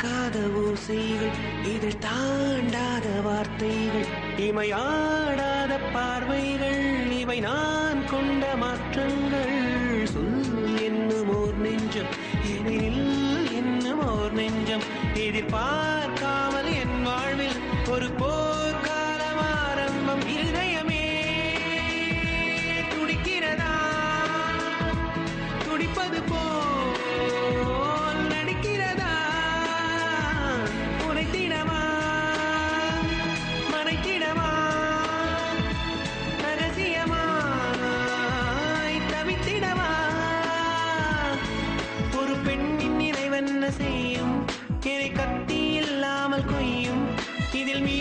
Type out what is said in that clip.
பார்க்காத ஓசைகள், இதழ் தாண்டாத வார்த்தைகள், இமையாடாத பார்வைகள், இவை நான் கொண்ட மாற்றங்கள். சொல் என்னும் ஓர் நெஞ்சம், எதிரில் என்னும் ஓர் நெஞ்சம், எதிர்பார்க்காமல் என் வாழ்வில் ஒரு போர்க்காலம் ஆரம்பம். இதயமே துடிக்கிறதா, துடிப்பது போல் நடிக்கிறதா, உரைத்திடவா மறைத்திடவா, ரகசியமாய் தவித்திடவா. ஒரு பெண்ணின் நிறைவென்ன செய்யும், என்னை கத்தி இல்லாமல் கொய்யும், இதில் மீ